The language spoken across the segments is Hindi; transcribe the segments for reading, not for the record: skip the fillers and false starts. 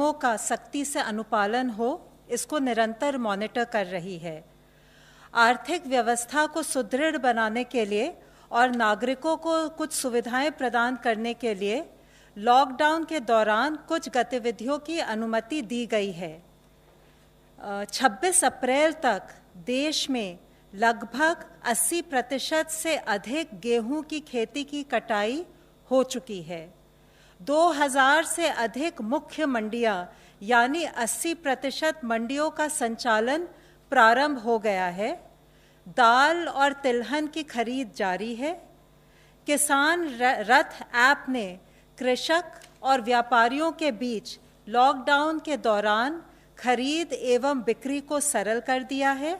नियमों का सख्ती से अनुपालन हो, इसको निरंतर मॉनिटर कर रही है। आर्थिक व्यवस्था को सुदृढ़ बनाने के लिए और नागरिकों को कुछ सुविधाएं प्रदान करने के लिए लॉकडाउन के दौरान कुछ गतिविधियों की अनुमति दी गई है। 26 अप्रैल तक देश में लगभग 80% से अधिक गेहूं की खेती की कटाई हो चुकी है। 2000 से अधिक मुख्य मंडियां यानी 80% मंडियों का संचालन प्रारंभ हो गया है। दाल और तिलहन की खरीद जारी है। किसान रथ ऐप ने कृषक और व्यापारियों के बीच लॉकडाउन के दौरान खरीद एवं बिक्री को सरल कर दिया है।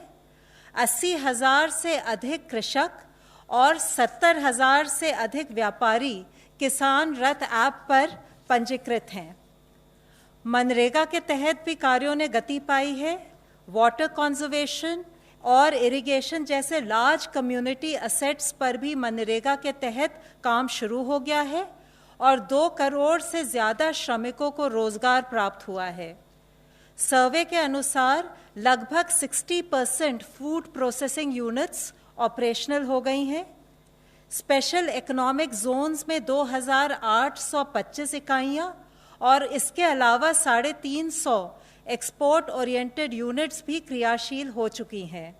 80,000 से अधिक कृषक और 70,000 से अधिक व्यापारी किसान रथ ऐप पर पंजीकृत हैं। मनरेगा के तहत भी कार्यों ने गति पाई है। वाटर कंजर्वेशन और इरिगेशन जैसे लार्ज कम्युनिटी असेट्स पर भी मनरेगा के तहत काम शुरू हो गया है और 2 करोड़ से ज़्यादा श्रमिकों को रोजगार प्राप्त हुआ है। सर्वे के अनुसार लगभग 60% फूड प्रोसेसिंग यूनिट्स ऑपरेशनल हो गई हैं। स्पेशल इकोनॉमिक जोन्स में 2,825 इकाइयां और इसके अलावा 350 एक्सपोर्ट ओरिएंटेड यूनिट्स भी क्रियाशील हो चुकी हैं।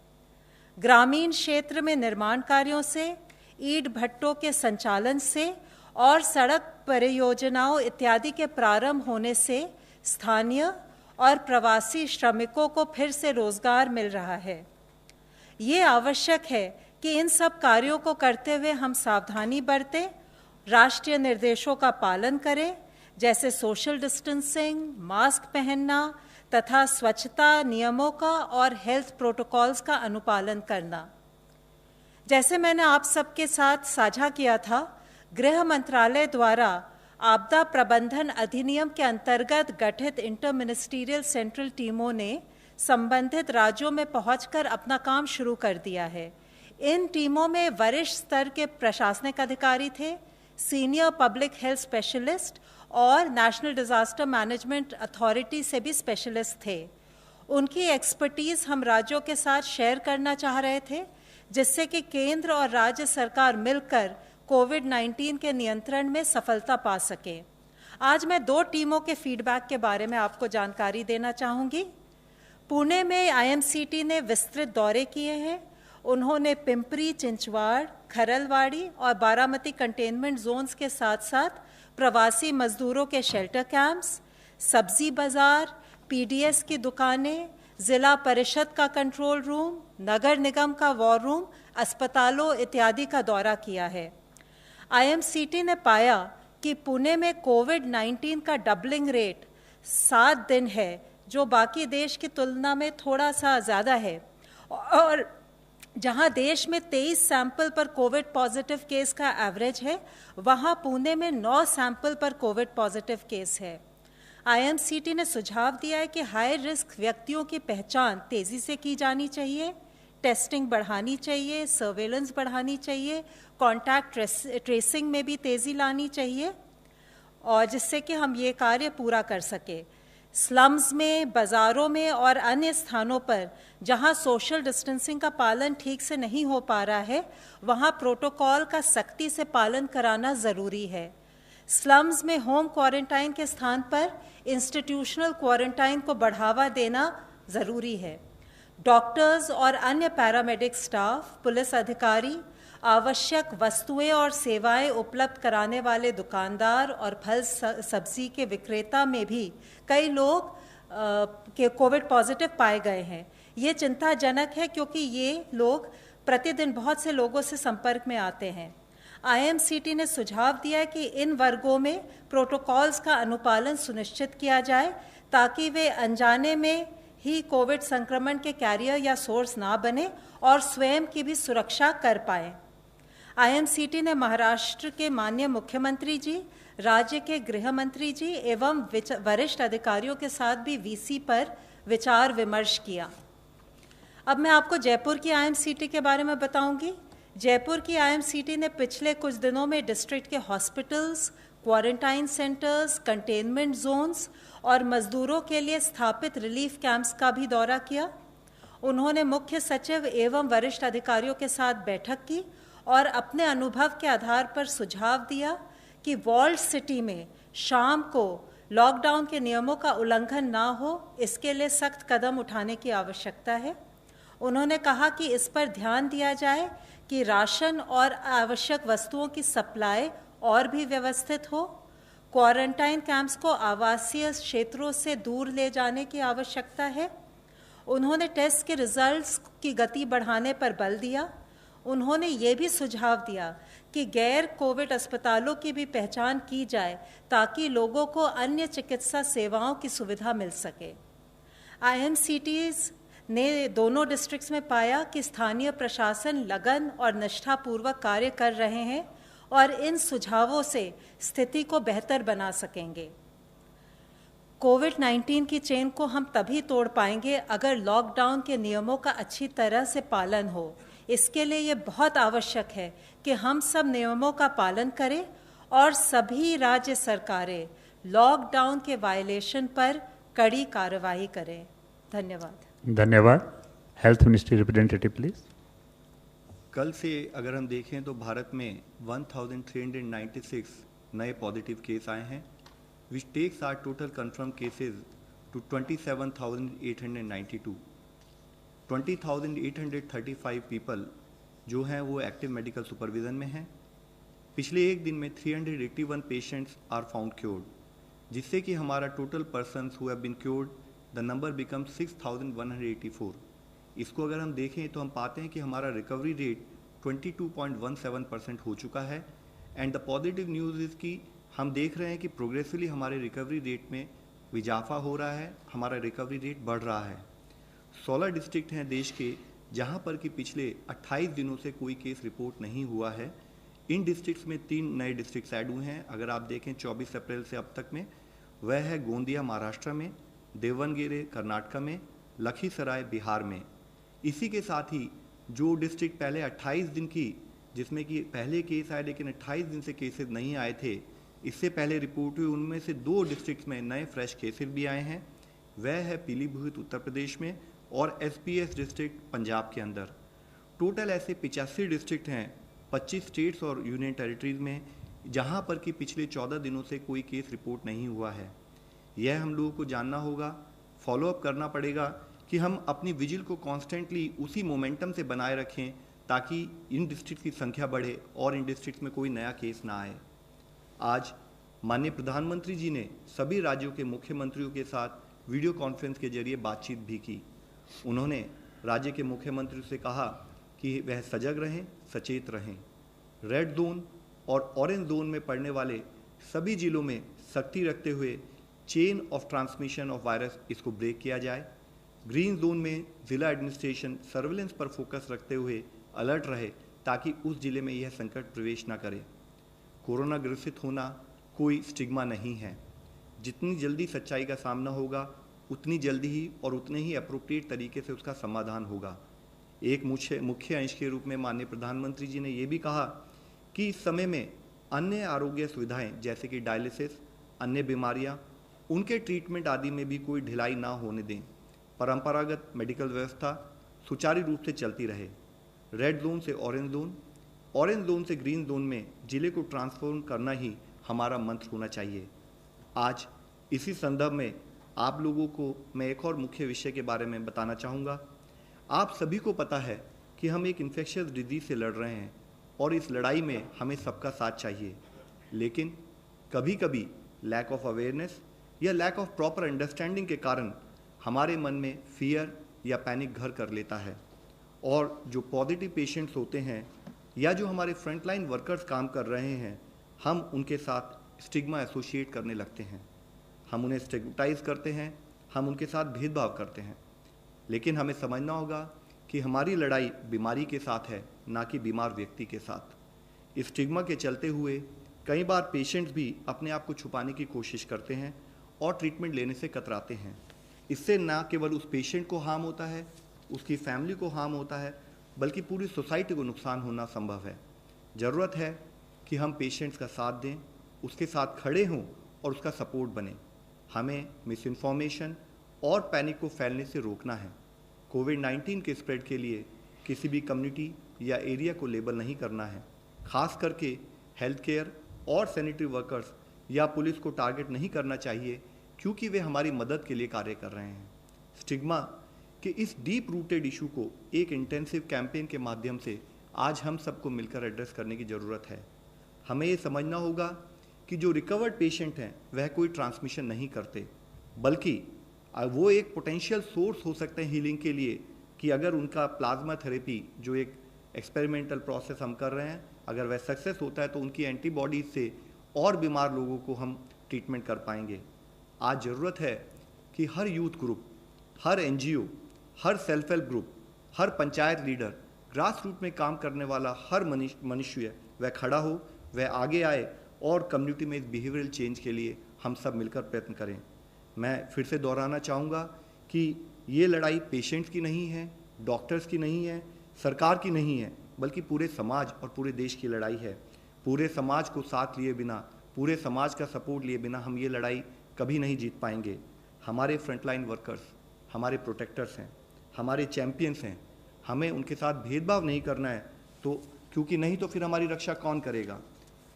ग्रामीण क्षेत्र में निर्माण कार्यों से, ईंट भट्टों के संचालन से और सड़क परियोजनाओं इत्यादि के प्रारंभ होने से स्थानीय और प्रवासी श्रमिकों को फिर से रोजगार मिल रहा है। ये आवश्यक है कि इन सब कार्यों को करते हुए हम सावधानी बरतें, राष्ट्रीय निर्देशों का पालन करें, जैसे सोशल डिस्टेंसिंग, मास्क पहनना तथा स्वच्छता नियमों का और हेल्थ प्रोटोकॉल्स का अनुपालन करना। जैसे मैंने आप सबके साथ साझा किया था, गृह मंत्रालय द्वारा आपदा प्रबंधन अधिनियम के अंतर्गत गठित इंटर मिनिस्टीरियल सेंट्रल टीमों ने संबंधित राज्यों में पहुंचकर अपना काम शुरू कर दिया है। इन टीमों में वरिष्ठ स्तर के प्रशासनिक अधिकारी थे, सीनियर पब्लिक हेल्थ स्पेशलिस्ट और नेशनल डिजास्टर मैनेजमेंट अथॉरिटी से भी स्पेशलिस्ट थे। उनकी एक्सपर्टीज हम राज्यों के साथ शेयर करना चाह रहे थे, जिससे कि केंद्र और राज्य सरकार मिलकर कोविड-19 के नियंत्रण में सफलता पा सके। आज मैं 2 टीमों के फीडबैक के बारे में आपको जानकारी देना चाहूँगी। पुणे में आईएमसीटी ने विस्तृत दौरे किए हैं। उन्होंने पिंपरी, चिंचवाड़, खरलवाड़ी और बारामती कंटेनमेंट जोन्स के साथ साथ प्रवासी मजदूरों के शेल्टर कैंप्स, सब्जी बाजार, पीडीएस की दुकानें, जिला परिषद का कंट्रोल रूम, नगर निगम का वॉर रूम, अस्पतालों इत्यादि का दौरा किया है। आईएमसीटी ने पाया कि पुणे में कोविड-19 का डबलिंग रेट 7 दिन है, जो बाकी देश की तुलना में थोड़ा सा ज़्यादा है, और जहां देश में 23 सैंपल पर कोविड पॉजिटिव केस का एवरेज है, वहां पुणे में 9 सैंपल पर कोविड पॉजिटिव केस है। आईएमसीटी ने सुझाव दिया है कि हाई रिस्क व्यक्तियों की पहचान तेज़ी से की जानी चाहिए, टेस्टिंग बढ़ानी चाहिए, सर्वेलेंस बढ़ानी चाहिए, कॉन्टैक्ट ट्रेसिंग में भी तेज़ी लानी चाहिए, और जिससे कि हम ये कार्य पूरा कर सके। स्लम्स में, बाज़ारों में और अन्य स्थानों पर जहां सोशल डिस्टेंसिंग का पालन ठीक से नहीं हो पा रहा है, वहां प्रोटोकॉल का सख्ती से पालन कराना ज़रूरी है। स्लम्स में होम क्वारंटाइन के स्थान पर इंस्टीट्यूशनल क्वारंटाइन को बढ़ावा देना ज़रूरी है। डॉक्टर्स और अन्य पैरामेडिक स्टाफ, पुलिस अधिकारी, आवश्यक वस्तुएं और सेवाएं उपलब्ध कराने वाले दुकानदार और फल सब्जी के विक्रेता में भी कई लोग के कोविड पॉजिटिव पाए गए हैं। ये चिंताजनक है, क्योंकि ये लोग प्रतिदिन बहुत से लोगों से संपर्क में आते हैं। आईएमसीटी ने सुझाव दिया है कि इन वर्गों में प्रोटोकॉल्स का अनुपालन सुनिश्चित किया जाए, ताकि वे अनजाने में ही कोविड संक्रमण के कैरियर या सोर्स ना बने और स्वयं की भी सुरक्षा कर पाए। आईएमसीटी ने महाराष्ट्र के माननीय मुख्यमंत्री जी, राज्य के गृह मंत्री जी एवं वरिष्ठ अधिकारियों के साथ भी वीसी पर विचार विमर्श किया। अब मैं आपको जयपुर की आईएमसीटी के बारे में बताऊंगी। जयपुर की आईएमसीटी ने पिछले कुछ दिनों में डिस्ट्रिक्ट के hospitals, quarantine centres, containment zones और मजदूरों के लिए स्थापित रिलीफ कैंप्स का भी दौरा किया। उन्होंने मुख्य सचिव एवं वरिष्ठ अधिकारियों के साथ बैठक की और अपने अनुभव के आधार पर सुझाव दिया कि वॉल्ड सिटी में शाम को लॉकडाउन के नियमों का उल्लंघन ना हो, इसके लिए सख्त कदम उठाने की आवश्यकता है। उन्होंने कहा कि इस पर ध्यान दिया जाए कि राशन और आवश्यक वस्तुओं की सप्लाई और भी व्यवस्थित हो। क्वारंटाइन कैंप्स को आवासीय क्षेत्रों से दूर ले जाने की आवश्यकता है। उन्होंने टेस्ट के रिजल्ट्स की गति बढ़ाने पर बल दिया। उन्होंने ये भी सुझाव दिया कि गैर कोविड अस्पतालों की भी पहचान की जाए ताकि लोगों को अन्य चिकित्सा सेवाओं की सुविधा मिल सके। IMCTs ने दोनों डिस्ट्रिक्ट्स में पाया कि स्थानीय प्रशासन लगन और निष्ठापूर्वक कार्य कर रहे हैं और इन सुझावों से स्थिति को बेहतर बना सकेंगे। कोविड-19 की चेन को हम तभी तोड़ पाएंगे अगर लॉकडाउन के नियमों का अच्छी तरह से पालन हो। इसके लिए ये बहुत आवश्यक है कि हम सब नियमों का पालन करें और सभी राज्य सरकारें लॉकडाउन के वायलेशन पर कड़ी कार्रवाई करें। धन्यवाद। धन्यवाद। Health ministry representative please. कल से अगर हम देखें तो भारत में 1396 नए पॉजिटिव केस आए हैं, which takes our total confirmed cases to 27,892. 20,835 people जो हैं वो एक्टिव मेडिकल सुपरविजन में हैं। पिछले एक दिन में 381 पेशेंट्स आर फाउंड क्योर्ड, जिससे कि हमारा total persons who have been cured the number become 6,184। इसको अगर हम देखें तो हम पाते हैं कि हमारा रिकवरी रेट 22.17% हो चुका है। And the positive news is कि हम देख रहे हैं कि प्रोग्रेसिवली हमारे रिकवरी रेट में इजाफा हो रहा है, हमारा रिकवरी रेट बढ़ रहा है। 16 डिस्ट्रिक्ट हैं देश के जहां पर कि पिछले 28 दिनों से कोई केस रिपोर्ट नहीं हुआ है। इन डिस्ट्रिक्ट्स में 3 नए डिस्ट्रिक्ट्स ऐड हुए हैं। अगर आप देखें 24 अप्रैल से अब तक में, वह है गोंदिया महाराष्ट्र में, देवनगेरे कर्नाटक में, लखीसराय बिहार में। इसी के साथ ही जो डिस्ट्रिक्ट पहले 28 दिन की, जिसमें कि पहले केस आए लेकिन 28 दिन से केसेस नहीं आए थे, इससे पहले रिपोर्ट हुई, उनमें से 2 डिस्ट्रिक्ट्स में नए फ्रेश केसेस भी आए हैं। वह है पीलीभीत उत्तर प्रदेश में और SPS डिस्ट्रिक्ट पंजाब के अंदर। टोटल ऐसे 85 डिस्ट्रिक्ट हैं 25 स्टेट्स और यूनियन टेरिटरीज में, जहां पर कि पिछले 14 दिनों से कोई केस रिपोर्ट नहीं हुआ है। यह हम लोगों को जानना होगा, फॉलोअप करना पड़ेगा कि हम अपनी विजिल को कॉन्स्टेंटली उसी मोमेंटम से बनाए रखें ताकि इन डिस्ट्रिक्ट की संख्या बढ़े और इन डिस्ट्रिक्ट में कोई नया केस ना आए। आज माननीय प्रधानमंत्री जी ने सभी राज्यों के मुख्यमंत्रियों के साथ वीडियो कॉन्फ्रेंस के जरिए बातचीत भी की। उन्होंने राज्य के मुख्यमंत्री से कहा कि वह सजग रहें, सचेत रहें। रेड जोन और ऑरेंज जोन में पड़ने वाले सभी जिलों में सख्ती रखते हुए chain of transmission of virus इसको ब्रेक किया जाए। ग्रीन जोन में जिला एडमिनिस्ट्रेशन सर्विलेंस पर फोकस रखते हुए अलर्ट रहे ताकि उस जिले में यह संकट प्रवेश न करे। कोरोना ग्रसित होना कोई स्टिग्मा नहीं है। जितनी जल्दी सच्चाई का सामना होगा उतनी जल्दी ही और उतने ही अप्रोप्रिएट तरीके से उसका समाधान होगा। एक मुख्य अंश के रूप में माननीय प्रधानमंत्री जी ने ये भी कहा कि इस समय में अन्य आरोग्य सुविधाएं जैसे कि डायलिसिस, अन्य बीमारियां, उनके ट्रीटमेंट आदि में भी कोई ढिलाई ना होने दें। परंपरागत मेडिकल व्यवस्था सुचारू रूप से चलती रहे। रेड जोन से ऑरेंज जोन, ऑरेंज जोन से ग्रीन जोन में जिले को ट्रांसफॉर्म करना ही हमारा मंत्र होना चाहिए। आज इसी संदर्भ में आप लोगों को मैं एक और मुख्य विषय के बारे में बताना चाहूँगा। आप सभी को पता है कि हम एक इन्फेक्शियस डिजीज से लड़ रहे हैं और इस लड़ाई में हमें सबका साथ चाहिए, लेकिन कभी कभी लैक ऑफ अवेयरनेस या लैक ऑफ प्रॉपर अंडरस्टैंडिंग के कारण हमारे मन में फियर या पैनिक घर कर लेता है और जो पॉजिटिव पेशेंट्स होते हैं या जो हमारे फ्रंटलाइन वर्कर्स काम कर रहे हैं, हम उनके साथ स्टिग्मा एसोसिएट करने लगते हैं। हम उन्हें स्टिग्मेटाइज करते हैं, हम उनके साथ भेदभाव करते हैं। लेकिन हमें समझना होगा कि हमारी लड़ाई बीमारी के साथ है, ना कि बीमार व्यक्ति के साथ। इस स्टिग्मा के चलते हुए कई बार पेशेंट्स भी अपने आप को छुपाने की कोशिश करते हैं और ट्रीटमेंट लेने से कतराते हैं। इससे ना केवल उस पेशेंट को हार्म होता है, उसकी फैमिली को हार्म होता है, बल्कि पूरी सोसाइटी को नुकसान होना संभव है। ज़रूरत है कि हम पेशेंट्स का साथ दें, उसके साथ खड़े हों और उसका सपोर्ट बने। हमें मिस इन्फॉर्मेशन और पैनिक को फैलने से रोकना है। कोविड-19 के स्प्रेड के लिए किसी भी कम्युनिटी या एरिया को लेबल नहीं करना है। खास करके हेल्थ केयर और सैनिटरी वर्कर्स या पुलिस को टारगेट नहीं करना चाहिए, क्योंकि वे हमारी मदद के लिए कार्य कर रहे हैं। स्टिग्मा के इस डीप रूटेड इशू को एक इंटेंसिव कैंपेन के माध्यम से आज हम सबको मिलकर एड्रेस करने की ज़रूरत है। हमें ये समझना होगा कि जो रिकवर्ड पेशेंट हैं वह कोई ट्रांसमिशन नहीं करते, बल्कि वो एक पोटेंशियल सोर्स हो सकते हैं हीलिंग के लिए, कि अगर उनका प्लाज्मा थेरेपी जो एक एक्सपेरिमेंटल प्रोसेस हम कर रहे हैं, अगर वह सक्सेस होता है तो उनकी एंटीबॉडीज से और बीमार लोगों को हम ट्रीटमेंट कर पाएंगे। आज ज़रूरत है कि हर यूथ ग्रुप, हर एनजीओ, हर सेल्फ हेल्प ग्रुप, हर पंचायत लीडर, ग्रास रूट में काम करने वाला हर मनुष्य वह खड़ा हो, वह आगे आए और कम्युनिटी में इस बिहेवियरल चेंज के लिए हम सब मिलकर प्रयत्न करें। मैं फिर से दोहराना चाहूँगा कि ये लड़ाई पेशेंट्स की नहीं है, डॉक्टर्स की नहीं है, सरकार की नहीं है, बल्कि पूरे समाज और पूरे देश की लड़ाई है। पूरे समाज को साथ लिए बिना, पूरे समाज का सपोर्ट लिए बिना हम ये लड़ाई कभी नहीं जीत पाएंगे। हमारे फ्रंटलाइन वर्कर्स हमारे प्रोटेक्टर्स हैं, हमारे चैम्पियंस हैं। हमें उनके साथ भेदभाव नहीं करना है, तो क्योंकि नहीं तो फिर हमारी रक्षा कौन करेगा।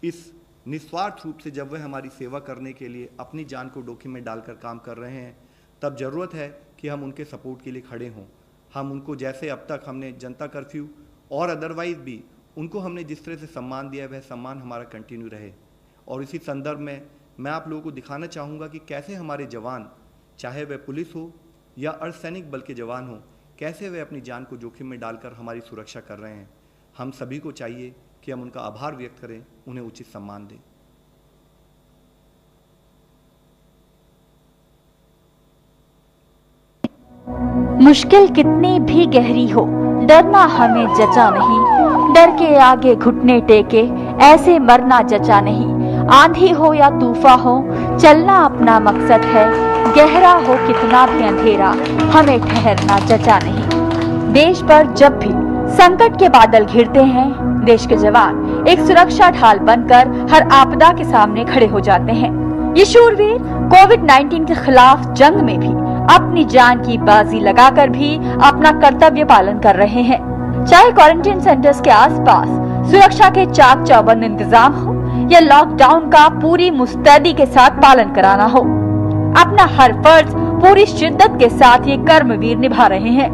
इस निस्वार्थ रूप से जब वह हमारी सेवा करने के लिए अपनी जान को जोखिम में डालकर काम कर रहे हैं, तब ज़रूरत है कि हम उनके सपोर्ट के लिए खड़े हों। हम उनको, जैसे अब तक हमने जनता कर्फ्यू और अदरवाइज भी उनको हमने जिस तरह से सम्मान दिया, वह सम्मान हमारा कंटिन्यू रहे। और इसी संदर्भ में मैं आप लोगों को दिखाना चाहूँगा कि कैसे हमारे जवान, चाहे वह पुलिस हो या अर्धसैनिक बल के जवान हो, कैसे वे अपनी जान को जोखिम में डालकर हमारी सुरक्षा कर रहे हैं। हम सभी को चाहिए कि हम उनका आभार व्यक्त करें, उन्हें उचित सम्मान दें। मुश्किल कितनी भी गहरी हो, डरना हमें जचा नहीं। डर के आगे घुटने टेके ऐसे मरना जचा नहीं। आंधी हो या तूफान हो, चलना अपना मकसद है। गहरा हो कितना भी अंधेरा, हमें ठहरना जचा नहीं। देश पर जब भी संकट के बादल घिरते हैं, देश के जवान एक सुरक्षा ढाल बनकर हर आपदा के सामने खड़े हो जाते हैं। ये शूरवीर कोविड-19 के खिलाफ जंग में भी अपनी जान की बाजी लगाकर भी अपना कर्तव्य पालन कर रहे हैं। चाहे क्वारंटाइन सेंटर्स के आसपास सुरक्षा के चाक चौबंद इंतजाम हो या लॉकडाउन का पूरी मुस्तैदी के साथ पालन कराना हो, अपना हर फर्ज पूरी शिद्दत के साथ ये कर्मवीर निभा रहे हैं।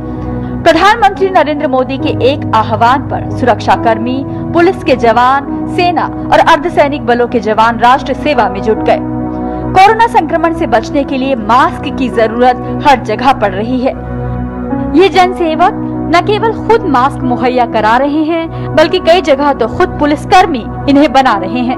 प्रधानमंत्री नरेंद्र मोदी के एक आह्वान पर सुरक्षा कर्मी, पुलिस के जवान, सेना और अर्धसैनिक बलों के जवान राष्ट्र सेवा में जुट गए। कोरोना संक्रमण से बचने के लिए मास्क की जरूरत हर जगह पड़ रही है। ये जनसेवक न केवल खुद मास्क मुहैया करा रहे हैं, बल्कि कई जगह तो खुद पुलिसकर्मी इन्हें बना रहे हैं।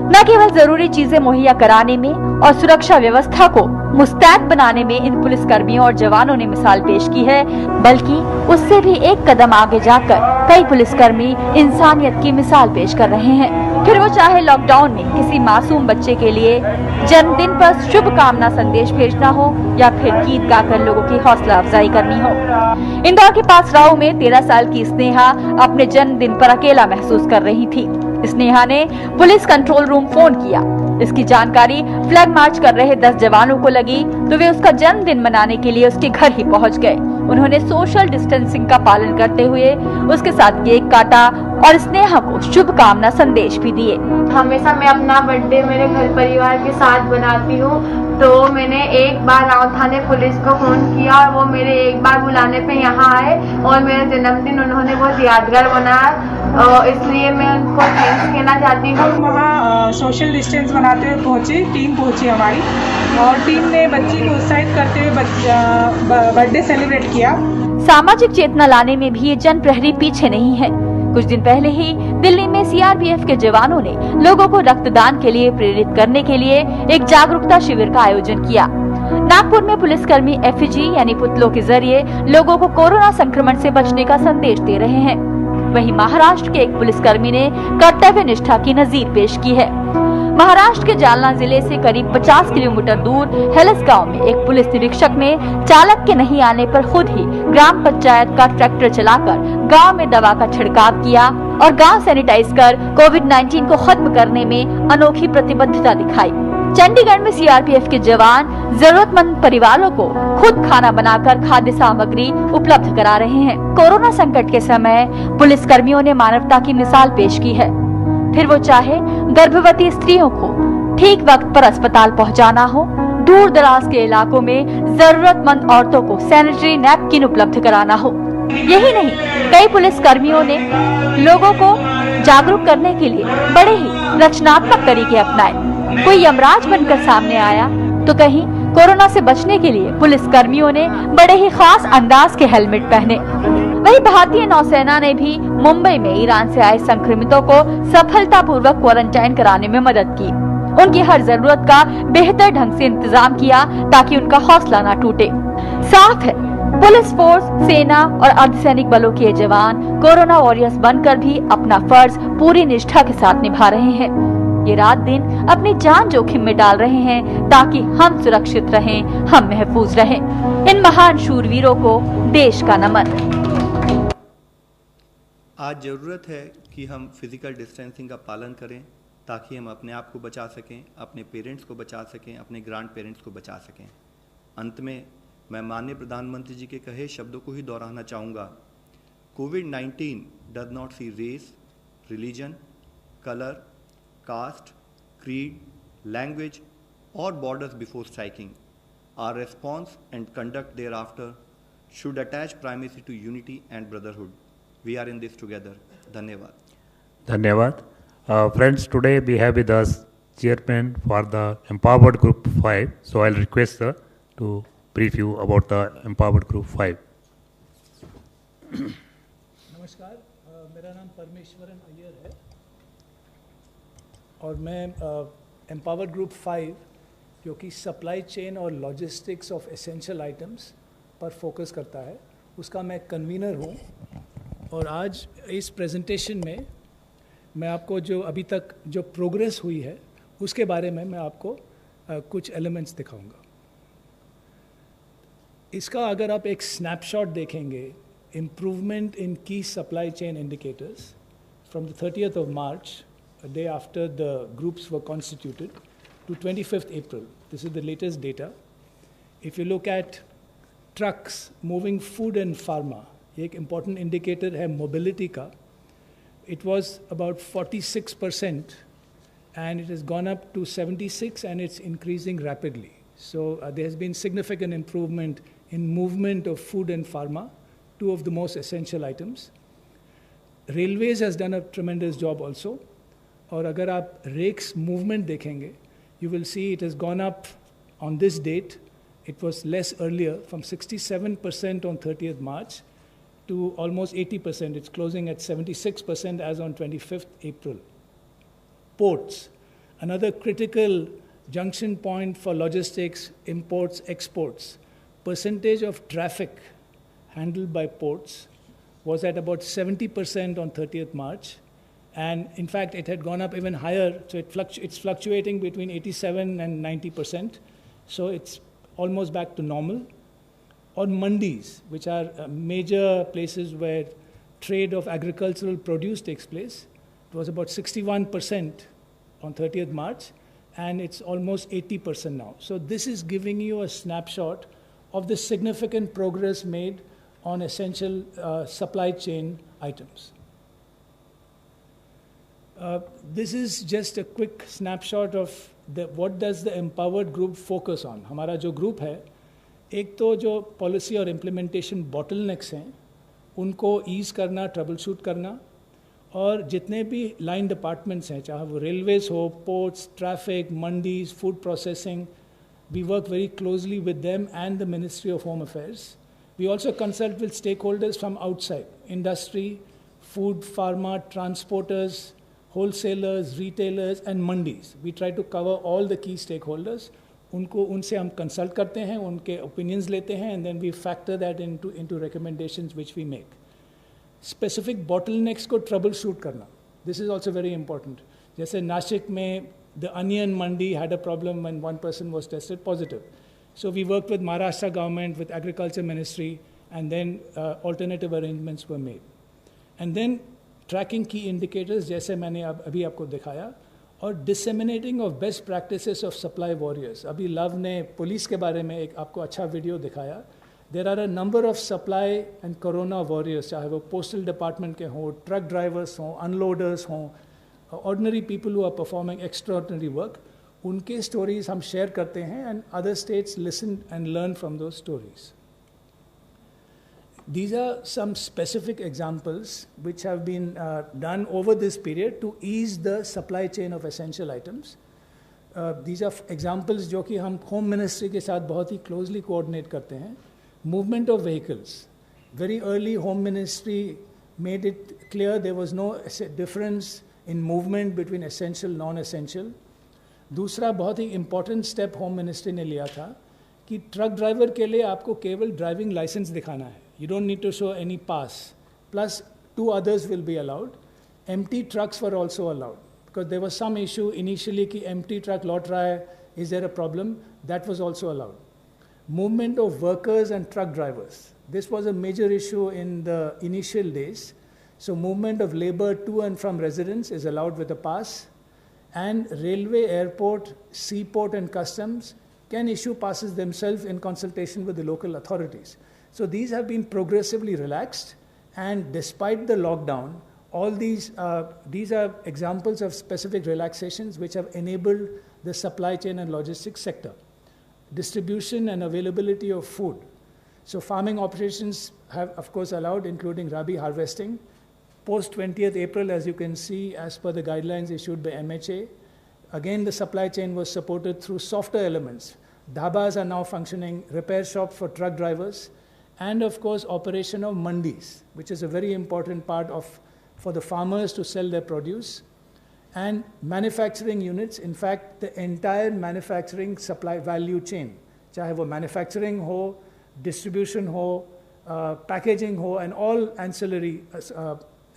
न केवल जरूरी चीजें मुहैया कराने में और सुरक्षा व्यवस्था को मुस्तैद बनाने में इन पुलिसकर्मियों और जवानों ने मिसाल पेश की है, बल्कि उससे भी एक कदम आगे जाकर कई पुलिसकर्मी इंसानियत की मिसाल पेश कर रहे हैं। फिर वो चाहे लॉकडाउन में किसी मासूम बच्चे के लिए जन्मदिन पर शुभकामना संदेश भेजना हो या फिर गीत गाकर लोगों की हौसला अफजाई करनी हो। इंदौर के पास राव में 13 साल की स्नेहा अपने जन्मदिन पर अकेला महसूस कर रही थी। स्नेहा ने पुलिस कंट्रोल रूम फोन किया। इसकी जानकारी फ्लैग मार्च कर रहे 10 जवानों को लगी तो वे उसका जन्मदिन मनाने के लिए उसके घर ही पहुंच गए। उन्होंने सोशल डिस्टेंसिंग का पालन करते हुए उसके साथ केक काटा और स्नेहा को शुभकामना संदेश भी दिए। हमेशा मैं अपना बर्थडे मेरे घर परिवार के साथ बनाती हूँ, तो मैंने एक बार राव थाने पुलिस को फोन किया और वो मेरे एक बार बुलाने पे यहाँ आए और मेरा जन्मदिन उन्होंने बहुत यादगार बनाया, इसलिए मैं उनको थैंक्स कहना चाहती हूँ। वहाँ सोशल डिस्टेंस बनाते हुए पहुँची, टीम पहुँची हमारी, और टीम ने बच्ची को उत्साहित करते हुए बर्थडे सेलिब्रेट किया। सामाजिक चेतना लाने में भी ये जन प्रहरी पीछे नहीं है। कुछ दिन पहले ही दिल्ली में सीआरपीएफ के जवानों ने लोगों को रक्तदान के लिए प्रेरित करने के लिए एक जागरूकता शिविर का आयोजन किया। नागपुर में पुलिसकर्मी एफईजी यानी पुतलों के जरिए लोगों को कोरोना संक्रमण से बचने का संदेश दे रहे हैं। वहीं महाराष्ट्र के एक पुलिसकर्मी ने कर्तव्य निष्ठा की नजीर पेश की है। महाराष्ट्र के जालना जिले से करीब 50 किलोमीटर दूर हेलस गांव में एक पुलिस निरीक्षक ने चालक के नहीं आने पर खुद ही ग्राम पंचायत का ट्रैक्टर चलाकर गांव में दवा का छिड़काव किया और गांव सैनिटाइज कर कोविड-19 को खत्म करने में अनोखी प्रतिबद्धता दिखाई। चंडीगढ़ में सीआरपीएफ के जवान जरूरतमंद परिवारों को खुद खाना बनाकर खाद्य सामग्री उपलब्ध करा रहे हैं। कोरोना संकट के समय पुलिस कर्मियों ने मानवता की मिसाल पेश की है, फिर वो चाहे गर्भवती स्त्रियों को ठीक वक्त पर अस्पताल पहुंचाना हो, दूर दराज के इलाकों में जरूरतमंद औरतों को सैनिटरी नैपकिन उपलब्ध कराना हो। यही नहीं, कई पुलिस कर्मियों ने लोगों को जागरूक करने के लिए बड़े ही रचनात्मक तरीके अपनाए। कोई यमराज बनकर सामने आया तो कहीं कोरोना से बचने के लिए पुलिस कर्मियों ने बड़े ही खास अंदाज के हेलमेट पहने। वहीं भारतीय नौसेना ने भी मुंबई में ईरान से आए संक्रमितों को सफलतापूर्वक क्वारंटाइन कराने में मदद की। उनकी हर जरूरत का बेहतर ढंग से इंतजाम किया ताकि उनका हौसला न टूटे। साफ है, पुलिस फोर्स, सेना और अर्धसैनिक बलों के जवान कोरोना वॉरियर्स बनकर भी अपना फर्ज पूरी निष्ठा के साथ निभा रहे हैं। ये रात दिन अपनी जान जोखिम में डाल रहे हैं ताकि हम सुरक्षित रहें, हम महफूज रहें। इन महान शूरवीरों को देश का नमन। आज ज़रूरत है कि हम फिजिकल डिस्टेंसिंग का पालन करें ताकि हम अपने आप को बचा सकें, अपने पेरेंट्स को बचा सकें, अपने ग्रैंड पेरेंट्स को बचा सकें। अंत में मैं माननीय प्रधानमंत्री जी के कहे शब्दों को ही दोहराना चाहूँगा। कोविड-19 does not see race, religion, colour, caste, creed, language or borders before striking. Our response and conduct thereafter should attach primacy to unity and brotherhood. We are in this together. Dhanyavad. Dhanyavad. Friends, today we have with us chairman for the Empowered Group 5. So I'll request sir to brief you about the Empowered Group 5. नमस्कार, मेरा नाम परमेश्वरन अय्यर है और मैं एम्पावर्ड ग्रुप 5 जो कि सप्लाई चेन और लॉजिस्टिक्स ऑफ एसेंशियल आइटम्स पर फोकस करता है, उसका मैं कन्वीनर हूँ। और आज इस प्रेजेंटेशन में मैं आपको जो अभी तक जो प्रोग्रेस हुई है उसके बारे में मैं आपको कुछ एलिमेंट्स दिखाऊंगा। इसका अगर आप एक स्नैपशॉट देखेंगे, इम्प्रूवमेंट इन की supply chain indicators from the 30th of March, a day after the groups were constituted, to 25th April. This is the latest data. If you look at trucks moving food and pharma, ये एक important indicator है mobility का. It was about 46% and it has gone up to 76 and it's increasing rapidly. So there has been significant improvement in movement of food and pharma, two of the most essential items. Railways has done a tremendous job also. और अगर आप रेक्स मूवमेंट देखेंगे, you will see it has gone up on this date. It was less earlier from 67% on 30th March to almost 80%. It's closing at 76% as on 25th April. Ports, another critical junction point for logistics, imports, exports. Percentage of traffic handled by ports was at about 70% on 30th March. And in fact, it had gone up even higher, so it's fluctuating between 87 and 90%. So it's almost back to normal. Or mandis, which are major places where trade of agricultural produce takes place. It was about 61% on 30th March, and it's almost 80% now. So this is giving you a snapshot of the significant progress made on essential supply chain items. This is just a quick snapshot of what does the Empowered Group focus on. हमारा जो ग्रुप है, एक तो जो पॉलिसी और इम्प्लीमेंटेशन बॉटलनेक्स हैं उनको ईज़ करना, ट्रबल शूट करना, और जितने भी लाइन डिपार्टमेंट्स हैं, चाहे वो रेलवेज हो, ports, traffic, mandis, food processing, we work very closely with them and the Ministry of Home Affairs. We also consult with stakeholders from outside, industry, food, pharma, transporters, wholesalers, retailers and mandis. We try to cover all the key stakeholders. उनसे हम कंसल्ट करते हैं, उनके ओपिनियंस लेते हैं, and then we factor that into recommendations which we make. Specific bottlenecks को trouble shoot करना. This is also very important. जैसे नासिक में the onion mandi had a problem when one person was tested positive. So we worked with Maharashtra government, with Agriculture Ministry, and then alternative arrangements were made. And then tracking की इंडिकेटर्स जैसे मैंने अभी आपको दिखाया, और disseminating of best practices of supply warriors. अभी लव ने पुलिस के बारे में एक आपको अच्छा वीडियो दिखाया. There are a number of supply and corona warriors, चाहे वो पोस्टल डिपार्टमेंट के हों, ट्रक ड्राइवर्स हों, अनलोडर्स हों, ordinary people who are performing extraordinary work. उनके स्टोरीज हम शेयर करते हैं and other states listen and learn from those stories. These are some specific examples which have been done over this period to ease the supply chain of essential items. These are examples जो कि हम होम मिनिस्ट्री के साथ बहुत ही क्लोजली कोऑर्डिनेट करते हैं. Movement of vehicles, very early home ministry made it clear there was no difference in movement between essential non essential. दूसरा बहुत ही इंपॉर्टेंट स्टेप होम मिनिस्ट्री ने लिया था कि ट्रक ड्राइवर के लिए आपको केवल ड्राइविंग लाइसेंस दिखाना है. You don't need to show any pass. Plus, 2 others will be allowed. Empty trucks were also allowed because there was some issue initially कि empty truck लौट रहा है, is there a problem? That was also allowed. Movement of workers and truck drivers. This was a major issue in the initial days. So movement of labor to and from residence is allowed with a pass. And railway, airport, seaport and customs can issue passes themselves in consultation with the local authorities. So these have been progressively relaxed, and despite the lockdown, all these are examples of specific relaxations which have enabled the supply chain and logistics sector. Distribution and availability of food. So farming operations have of course allowed, including rabi harvesting. Post 20th April, as you can see, as per the guidelines issued by MHA, again the supply chain was supported through softer elements. Dhabas are now functioning, repair shops for truck drivers, and of course operation of mandis, which is a very important part for the farmers to sell their produce, and manufacturing units. In fact, the entire manufacturing supply value chain, चाहे वो manufacturing हो, distribution हो, packaging हो, and all ancillary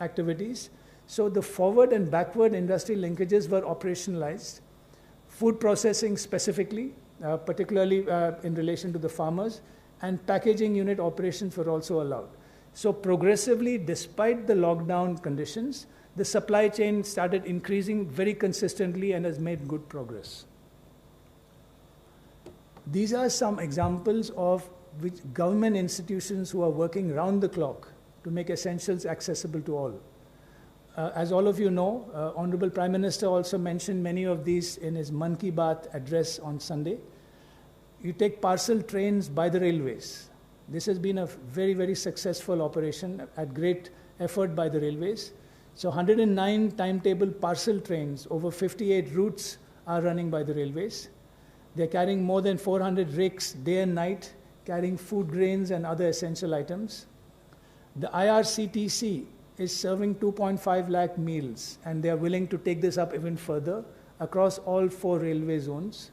activities. So the forward and backward industry linkages were operationalized. Food processing specifically, particularly in relation to the farmers, and packaging unit operations were also allowed. So progressively, despite the lockdown conditions, the supply chain started increasing very consistently and has made good progress. These are some examples of which government institutions who are working round the clock to make essentials accessible to all. As all of you know, Honorable Prime Minister also mentioned many of these in his Mann Ki Baat address on Sunday. You take parcel trains by the railways. This has been a very, very successful operation at great effort by the railways. So 109 timetable parcel trains over 58 routes are running by the railways. They're carrying more than 400 rakes day and night, carrying food grains and other essential items. The IRCTC is serving 2.5 lakh meals, and they are willing to take this up even further across all 4 railway zones.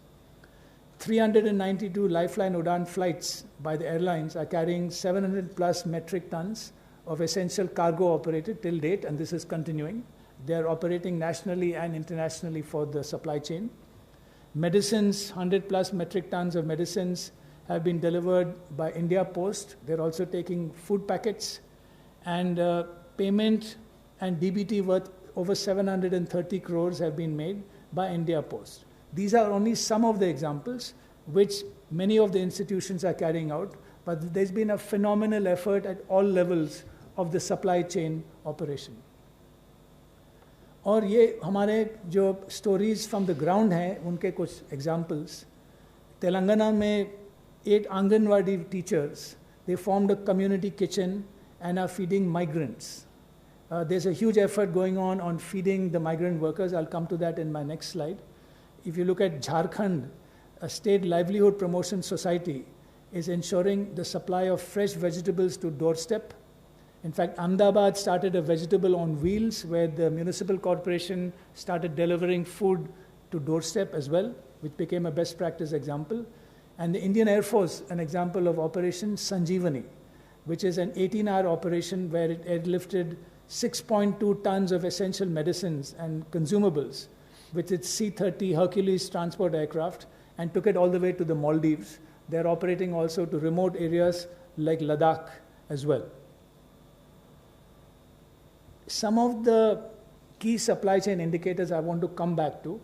392 Lifeline Udan flights by the airlines are carrying 700 plus metric tons of essential cargo operated till date, and this is continuing. They are operating nationally and internationally for the supply chain. Medicines, 100 plus metric tons of medicines have been delivered by India Post. They're also taking food packets, and payment and DBT worth over 730 crores have been made by India Post. These are only some of the examples which many of the institutions are carrying out, but there's been a phenomenal effort at all levels of the supply chain operation. और ये हमारे जो stories from the ground हैं, उनके कुछ examples. तेलंगाना में 8 Anganwadi teachers, they formed a community kitchen and are feeding migrants. There's a huge effort going on feeding the migrant workers. I'll come to that in my next slide. If you look at Jharkhand, a state livelihood promotion society is ensuring the supply of fresh vegetables to doorstep. In fact, Ahmedabad started a vegetable on wheels where the municipal corporation started delivering food to doorstep as well, which became a best practice example. And the Indian Air Force, an example of Operation Sanjeevani, which is an 18-hour operation where it airlifted 6.2 tons of essential medicines and consumables with its C-30 Hercules transport aircraft and took it all the way to the Maldives. They're operating also to remote areas like Ladakh as well. some of the key supply chain indicators I want to come back to,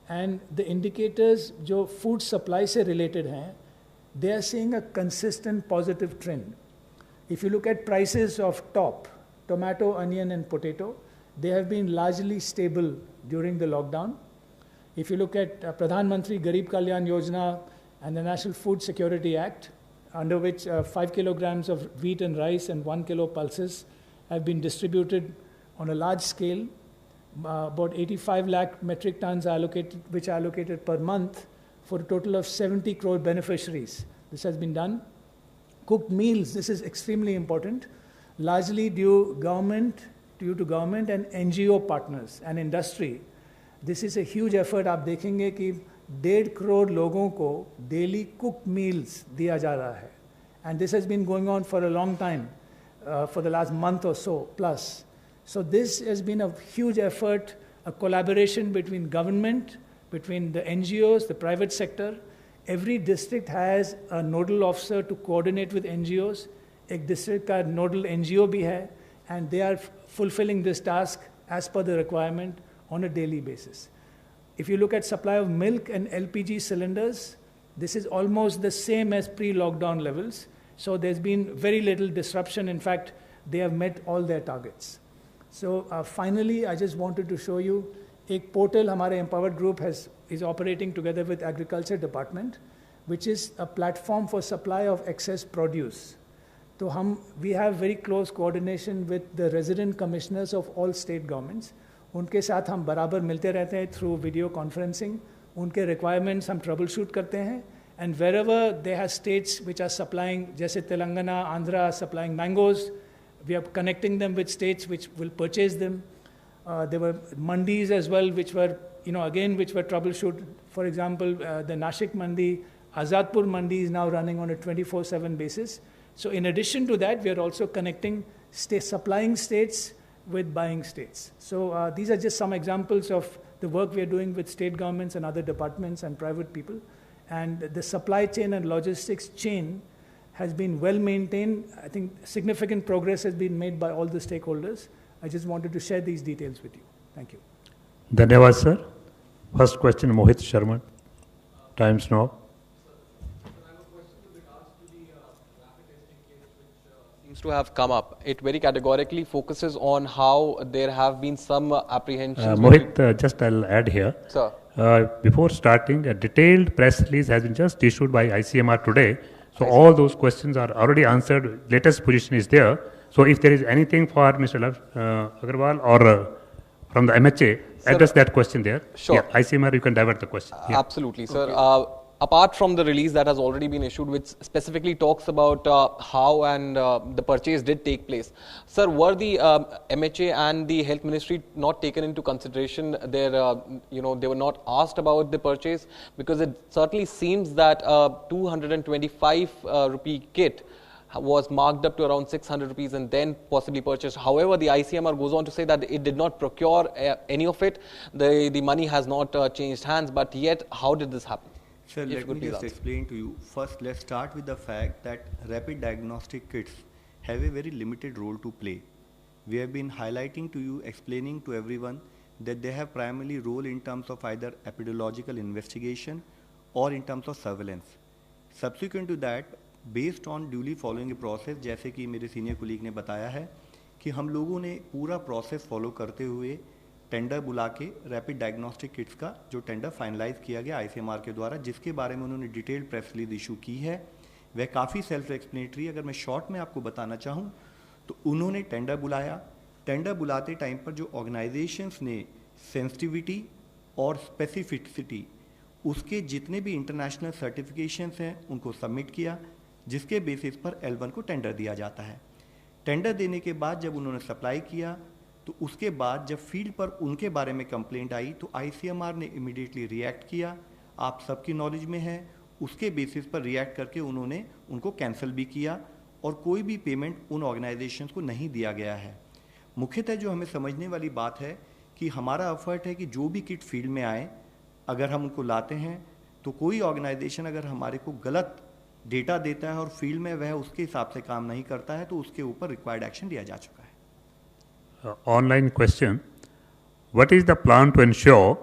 and the indicators जो food supply से related हैं, they are seeing a consistent positive trend. If you look at prices of top, tomato, onion and potato, they have been largely stable during the lockdown. If you look at Pradhan Mantri Garib Kalyan Yojana and the National Food Security Act, under which 5 kilograms of wheat and rice and 1 kilo pulses have been distributed on a large scale. About 85 lakh metric tons are allocated per month for a total of 70 crore beneficiaries. This has been done. Cooked meals, this is extremely important, largely due to government and NGO partners and industry. This is a huge effort. आप देखेंगे कि 1.5 करोड़ लोगों को daily cooked meals दिया जा रहा है. And this has been going on for a long time, for the last month or so plus. So this has been a huge effort, a collaboration between government, between the NGOs, the private sector. Every district has a nodal officer to coordinate with NGOs. एक district का nodal NGO भी है, and they are fulfilling this task as per the requirement on a daily basis. If you look at supply of milk and LPG cylinders, this is almost the same as pre-lockdown levels. So there's been very little disruption. In fact, they have met all their targets. So finally, I just wanted to show you एक portal हमारे Empowered Group is operating together with Agriculture Department, which is a platform for supply of excess produce. So we have very close coordination with the resident commissioners of all state governments. उनके साथ हम बराबर मिलते रहते हैं through video conferencing. उनके requirements हम troubleshoot करते हैं. And wherever they have states which are supplying, जैसे Telangana, Andhra supplying mangoes, we are connecting them with states which will purchase them. There were mandis as well, which were, which were troubleshoot. For example, the Nashik mandi, Azadpur mandi is now running on a 24/7 basis. So in addition to that, we are also connecting supplying states with buying states. So these are just some examples of the work we are doing with state governments and other departments and private people. And the supply chain and logistics chain has been well maintained. I think significant progress has been made by all the stakeholders. I just wanted to share these details with you. Thank you. Dhanyavad, sir. First question, Mohit Sharma. Times now. Seems to have come up. It very categorically focuses on how there have been some apprehensions. Mohit, just I'll add here. Sir. Before starting, a detailed press release has been just issued by ICMR today. So all those questions are already answered. Latest position is there. So if there is anything for Mr. Agarwal or from the MHA, sir, address that question there. Sure. Yeah, ICMR, you can divert the question. Yeah. Absolutely, sir. Okay. Apart from the release that has already been issued, which specifically talks about how and the purchase did take place, sir, were the MHA and the Health Ministry not taken into consideration? They were not asked about the purchase, because it certainly seems that 225 rupee kit was marked up to around 600 rupees and then possibly purchased. However, the ICMR goes on to say that it did not procure any of it. The money has not changed hands, but yet how did this happen? Sir, let me just explain to you. First, let's start with the fact that rapid diagnostic kits have a very limited role to play. We have been highlighting to you, explaining to everyone that they have primarily role in terms of either epidemiological investigation or in terms of surveillance. Subsequent to that, based on duly following a process, जैसे कि मेरे सीनियर कोलीग ने बताया है कि हम लोगों ने पूरा प्रोसेस फॉलो करते हुए टेंडर बुला के रैपिड डायग्नोस्टिक किट्स का जो टेंडर फाइनलाइज किया गया आईसीएमआर के द्वारा, जिसके बारे में उन्होंने डिटेल्ड प्रेस रिलीज इशू की है, वह काफ़ी सेल्फ एक्सप्लेनेटरी। अगर मैं शॉर्ट में आपको बताना चाहूँ तो उन्होंने टेंडर बुलाया। टेंडर बुलाते टाइम पर जो ऑर्गेनाइजेशंस ने सेंसिटिविटी और स्पेसिफिसिटी उसके जितने भी इंटरनेशनल सर्टिफिकेशंस हैं उनको सबमिट किया, जिसके बेसिस पर L1 को टेंडर दिया जाता है। टेंडर देने के बाद जब उन्होंने सप्लाई किया तो उसके बाद जब फील्ड पर उनके बारे में कंप्लेंट आई तो आईसीएमआर ने इमीडिएटली रिएक्ट किया। आप सबकी नॉलेज में है, उसके बेसिस पर रिएक्ट करके उन्होंने उनको कैंसिल भी किया और कोई भी पेमेंट उन ऑर्गेनाइजेशंस को नहीं दिया गया है। मुख्यतः जो हमें समझने वाली बात है कि हमारा एफर्ट है कि जो भी किट फील्ड में आए, अगर हम उनको लाते हैं तो कोई ऑर्गेनाइजेशन अगर हमारे को गलत डेटा देता है और फील्ड में वह उसके हिसाब से काम नहीं करता है तो उसके ऊपर रिक्वायर्ड एक्शन लिया जा चुका है। online question. What is the plan to ensure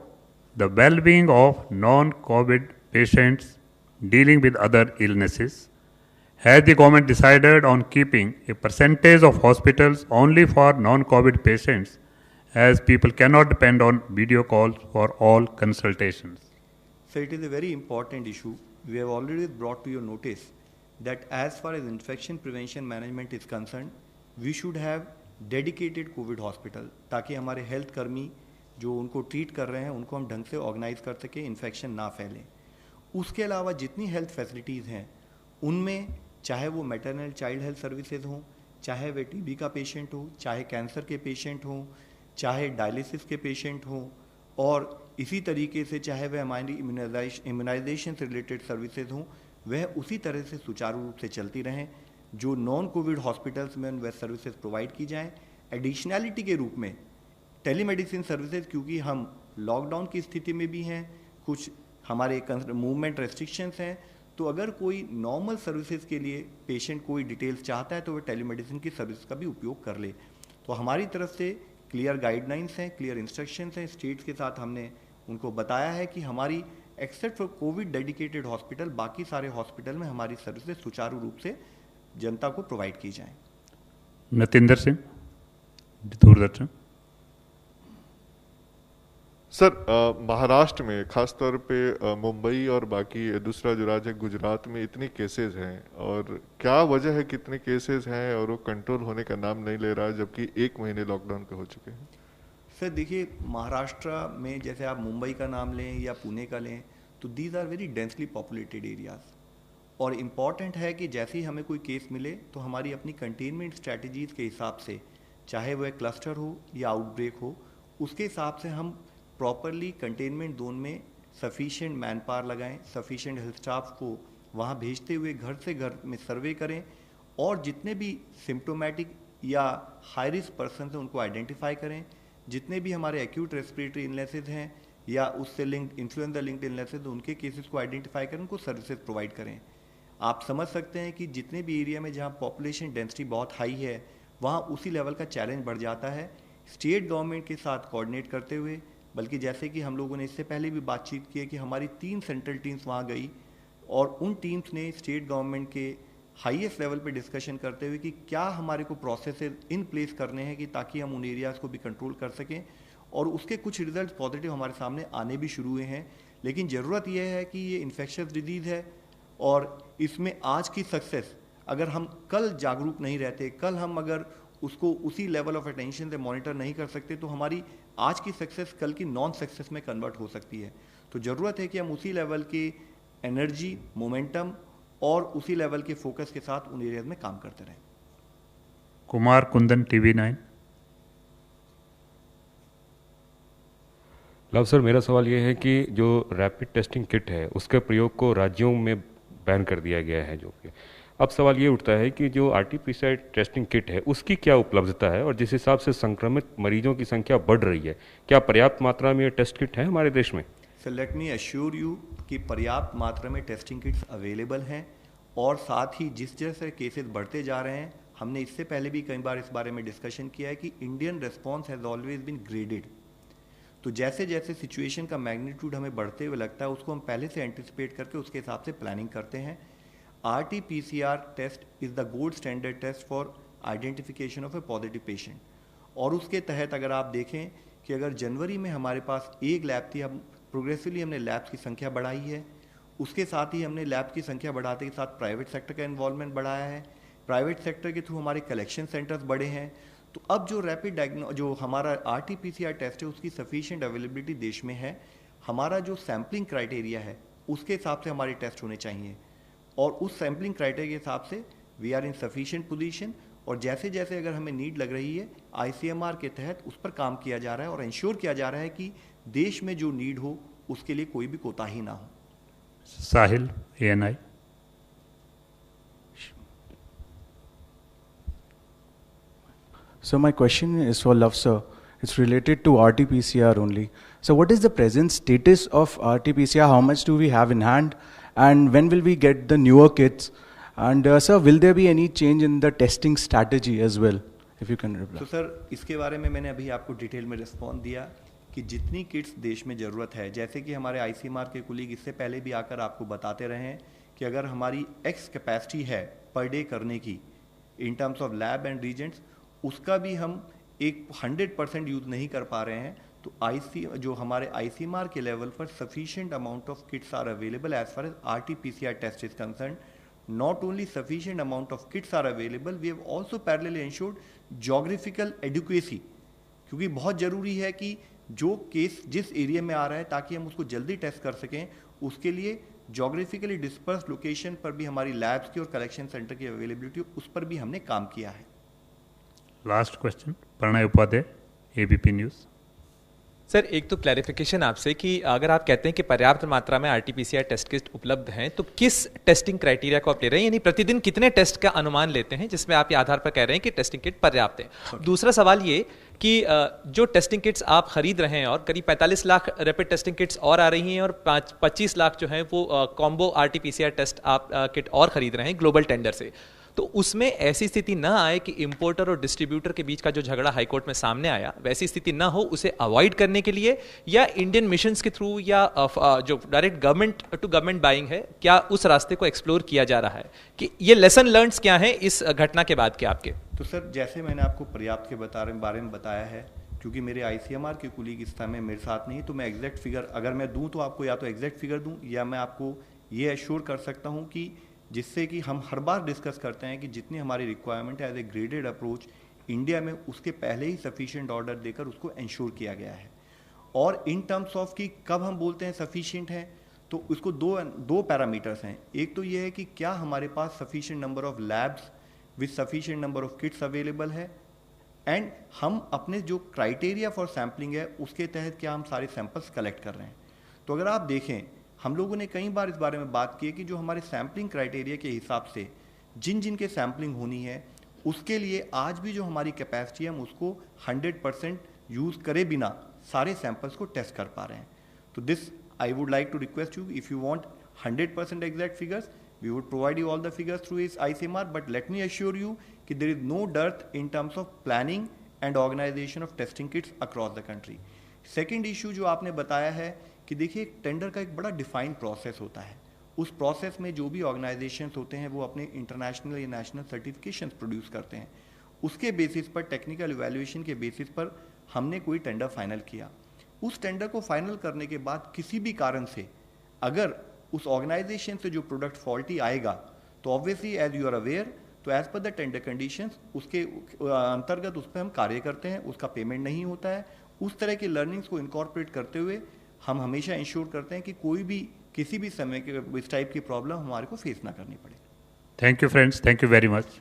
the well-being of non-COVID patients dealing with other illnesses? Has the government decided on keeping a percentage of hospitals only for non-COVID patients, as people cannot depend on video calls for all consultations? So it is a very important issue. We have already brought to your notice that as far as infection prevention management is concerned, we should have dedicated COVID hospital, ताकि हमारे हेल्थ कर्मी जो उनको ट्रीट कर रहे हैं उनको हम ढंग से ऑर्गेनाइज कर सकें, इन्फेक्शन ना फैले। उसके अलावा जितनी हेल्थ फैसिलिटीज़ हैं उनमें चाहे वो मैटरनल चाइल्ड हेल्थ सर्विसेज हों, चाहे वे टीबी का पेशेंट हो, चाहे कैंसर के पेशेंट हों, चाहे डायलिसिस के पेशेंट हों, और इसी तरीके से चाहे वह हमारी इम्यूनाइजेशन से रिलेटेड सर्विसेज हों, वह उसी तरह से सुचारू रूप से चलती रहें। जो नॉन कोविड हॉस्पिटल्स में वह सर्विसेज प्रोवाइड की जाएं। एडिशनैलिटी के रूप में टेलीमेडिसिन सर्विसेज, क्योंकि हम लॉकडाउन की स्थिति में भी हैं, कुछ हमारे मूवमेंट रेस्ट्रिक्शंस हैं, तो अगर कोई नॉर्मल सर्विसेज के लिए पेशेंट कोई डिटेल्स चाहता है तो वह टेलीमेडिसिन की सर्विस का भी उपयोग कर ले। तो हमारी तरफ से क्लियर गाइडलाइंस हैं, क्लियर इंस्ट्रक्शंस हैं। स्टेट्स के साथ हमने उनको बताया है कि हमारी except for Covid dedicated hospital, बाकी सारे हॉस्पिटल में हमारी सर्विसेज सुचारू रूप से जनता को प्रोवाइड की जाएं। नतिंदर सिंह, दूरदर्शन। सर, महाराष्ट्र में खासतौर पे मुंबई और बाकी दूसरा जो राज्य है गुजरात में इतने केसेस हैं, और क्या वजह है कितने केसेस हैं और वो कंट्रोल होने का नाम नहीं ले रहा है, जबकि 1 महीने लॉकडाउन के हो चुके हैं? सर देखिए, महाराष्ट्र में जैसे आप मुंबई का नाम लें या पुणे का लें, तो these are very densely populated areas, और इम्पॉर्टेंट है कि जैसे ही हमें कोई केस मिले तो हमारी अपनी कंटेनमेंट स्ट्रैटेजीज़ के हिसाब से, चाहे वह क्लस्टर हो या आउटब्रेक हो, उसके हिसाब से हम प्रॉपरली कंटेनमेंट जोन में सफिशिएंट मैन पावर लगाएं, सफिशिएंट हेल्थ स्टाफ को वहाँ भेजते हुए घर से घर में सर्वे करें, और जितने भी सिम्टोमेटिक या हाई रिस्क पर्सन हैं उनको आइडेंटिफाई करें। जितने भी हमारे एक्यूट रेस्पिरेटरी इलनेसेस हैं या उससे लिंक्ड इन्फ्लुएंजा लिंक्ड इलनेसेस, उनके केसेस को आइडेंटिफाई करें, उनको सर्विसेज प्रोवाइड करें। आप समझ सकते हैं कि जितने भी एरिया में जहाँ पॉपुलेशन डेंसिटी बहुत हाई है, वहाँ उसी लेवल का चैलेंज बढ़ जाता है। स्टेट गवर्नमेंट के साथ कोऑर्डिनेट करते हुए, बल्कि जैसे कि हम लोगों ने इससे पहले भी बातचीत की है कि हमारी 3 सेंट्रल टीम्स वहाँ गई, और उन टीम्स ने स्टेट गवर्नमेंट के हाईएस्ट लेवल पे डिस्कशन करते हुए कि क्या हमारे को प्रोसेसेस इन प्लेस करने हैं कि ताकि हम उन एरियाज़ को भी कंट्रोल कर सकें, और उसके कुछ रिजल्ट पॉजिटिव हमारे सामने आने भी शुरू हुए हैं। लेकिन ज़रूरत यह है कि ये इन्फेक्शियस डिजीज़ है, और इसमें आज की सक्सेस, अगर हम कल जागरूक नहीं रहते, कल हम अगर उसको उसी लेवल ऑफ अटेंशन से मॉनिटर नहीं कर सकते, तो हमारी आज की सक्सेस कल की नॉन सक्सेस में कन्वर्ट हो सकती है। तो ज़रूरत है कि हम उसी लेवल की एनर्जी, मोमेंटम और उसी लेवल के फोकस के साथ उन एरियाज में काम करते रहें। Kumar Kundan, TV9। Love sir, मेरा सवाल ये है कि जो रैपिड टेस्टिंग किट है उसके प्रयोग को राज्यों में बैन कर दिया गया है, जो कि अब सवाल ये उठता है कि जो RT-PCR टेस्टिंग किट है उसकी क्या उपलब्धता है, और जिस हिसाब से संक्रमित मरीजों की संख्या बढ़ रही है, क्या पर्याप्त मात्रा में ये टेस्ट किट है हमारे देश में? Sir, late me assure you कि पर्याप्त मात्रा में टेस्टिंग किट्स अवेलेबल हैं, और साथ ही जिस जैसे केसेस बढ़ते जा रहे हैं, हमने इससे पहले भी कई बार इस बारे में डिस्कशन किया है कि Indian response has always been graded. तो जैसे जैसे सिचुएशन का मैग्नीट्यूड हमें बढ़ते हुए लगता है, उसको हम पहले से एंटिसिपेट करके उसके हिसाब से प्लानिंग करते हैं। RT-PCR test is the gold standard test for identification of a positive patient, और उसके तहत अगर आप देखें कि अगर जनवरी में हमारे पास एक लैब थी, हम प्रोग्रेसिवली हमने लैब्स की संख्या बढ़ाई है। उसके साथ ही हमने लैब की संख्या बढ़ाते के साथ प्राइवेट सेक्टर का इन्वॉल्वमेंट बढ़ाया है। प्राइवेट सेक्टर के थ्रू हमारे कलेक्शन सेंटर्स बढ़े हैं। तो अब जो रैपिड जो हमारा RT-PCR टेस्ट है उसकी सफिशिएंट अवेलेबिलिटी देश में है। हमारा जो सैम्पलिंग क्राइटेरिया है उसके हिसाब से हमारे टेस्ट होने चाहिए, और उस सैम्पलिंग क्राइटेरिया के हिसाब से we are in sufficient position, और जैसे जैसे अगर हमें नीड लग रही है ICMR के तहत उस पर काम किया जा रहा है, और इंश्योर किया जा रहा है कि देश में जो नीड हो उसके लिए कोई भी कोताही ना हो। साहिल, ANI। So my question is for Love sir. It's related to RT-PCR only. So what is the present status of RT-PCR? How much do we have in hand? And when will we get the newer kits? And sir, will there be any change in the testing strategy as well? if you can reply. तो सर इसके बारे में मैंने अभी आपको डिटेल में रिस्पॉन्स दिया कि जितनी किट्स देश में ज़रूरत है, जैसे कि हमारे ICMR के कुलीग इससे पहले भी आकर आपको बताते रहे हैं कि अगर हमारी एक्स कैपेसिटी है पर डे करने की इन terms of lab and Regents, उसका भी हम एक 100% यूज़ नहीं कर पा रहे हैं, तो जो हमारे ICMR के लेवल पर sufficient amount of kits are available as far as RT-PCR test is concern. Not only sufficient amount of kits are available, we have also parallelly ensured geographical adequacy, क्योंकि बहुत ज़रूरी है कि जो केस जिस एरिया में आ रहा है ताकि हम उसको जल्दी टेस्ट कर सकें, उसके लिए जोग्राफिकली डिस्पर्स लोकेशन पर भी हमारी लैब्स की और कलेक्शन सेंटर की अवेलेबिलिटी, उस पर भी हमने काम किया है. Last question, Pranay Upadhyay, ABP news. Sir, एक तो क्लैरिफिकेशन आपसे कि अगर आप कहते हैं कि पर्याप्त मात्रा में RT-PCR टेस्ट किट उपलब्ध हैं, तो किस टेस्टिंग क्राइटेरिया को आप ले रहे हैं, यानी प्रतिदिन कितने टेस्ट का अनुमान लेते हैं जिसमें आप ये आधार पर कह रहे हैं कि टेस्टिंग किट पर्याप्त है. दूसरा सवाल ये कि जो टेस्टिंग किट्स आप खरीद रहे हैं और करीब 45 लाख रैपिड टेस्टिंग किट्स और आ रही हैं और 25 लाख जो है वो कॉम्बो RT-PCR टेस्ट आप किट और खरीद रहे हैं ग्लोबल टेंडर से, तो उसमें ऐसी स्थिति ना आए कि इंपोर्टर और डिस्ट्रीब्यूटर के बीच का जो झगड़ा हाईकोर्ट में सामने आया, वैसी स्थिति ना हो, उसे अवॉइड करने के लिए या इंडियन मिशंस के थ्रू या जो direct government to government buying है, क्या उस रास्ते को एक्सप्लोर किया जा रहा है कि ये लेसन लर्न्स क्या है इस घटना के बाद के आपके? तो सर, जैसे मैंने आपको पर्याप्त के बारे में बताया है, क्योंकि मेरे ICMR के कुलीग इस समय मेरे साथ नहीं, तो मैं एग्जैक्ट फिगर अगर मैं दूं तो आपको या तो एग्जैक्ट फिगर दूं या मैं आपको ये एश्योर कर सकता हूं कि जिससे कि हम हर बार डिस्कस करते हैं कि जितनी हमारी रिक्वायरमेंट है as a graded approach India में, उसके पहले ही सफिशिएंट ऑर्डर देकर उसको इंश्योर किया गया है. और इन टर्म्स ऑफ कि कब हम बोलते हैं सफिशिएंट है, तो उसको दो पैरामीटर्स हैं. एक तो ये है कि क्या हमारे पास sufficient number of labs with sufficient number of kits available है, एंड हम अपने जो क्राइटेरिया फॉर सैम्पलिंग है उसके तहत क्या हम सारे सैंपल्स कलेक्ट कर रहे हैं. तो अगर आप देखें, हम लोगों ने कई बार इस बारे में बात की है कि जो हमारे सैम्पलिंग क्राइटेरिया के हिसाब से जिन के सैम्पलिंग होनी है, उसके लिए आज भी जो हमारी कैपेसिटी है हम उसको 100% यूज़ करे बिना सारे सैंपल्स को टेस्ट कर पा रहे हैं. तो this I would like to request you, if you want 100% exact figures, we would provide you all the figures through इस ICMR, but let me assure you कि there is no dearth in terms of planning and organisation of testing kits across the country. Second issue जो आपने बताया है कि देखिए, टेंडर का एक बड़ा डिफाइंड प्रोसेस होता है. उस प्रोसेस में जो भी ऑर्गेनाइजेशंस होते हैं वो अपने इंटरनेशनल या नेशनल सर्टिफिकेशंस प्रोड्यूस करते हैं. उसके बेसिस पर, टेक्निकल इवैल्यूएशन के बेसिस पर हमने कोई टेंडर फाइनल किया. उस टेंडर को फाइनल करने के बाद किसी भी कारण से अगर उस ऑर्गेनाइजेशन से जो प्रोडक्ट फॉल्टी आएगा, तो obviously as you are aware, तो एज पर द टेंडर कंडीशंस उसके अंतर्गत उस पर हम कार्य करते हैं, उसका पेमेंट नहीं होता है. उस तरह की लर्निंग्स को इनकॉर्पोरेट करते हुए हम हमेशा इंश्योर करते हैं कि कोई भी किसी भी समय के इस टाइप की प्रॉब्लम हमारे को फेस ना करनी पड़े. Thank you friends, thank you very much.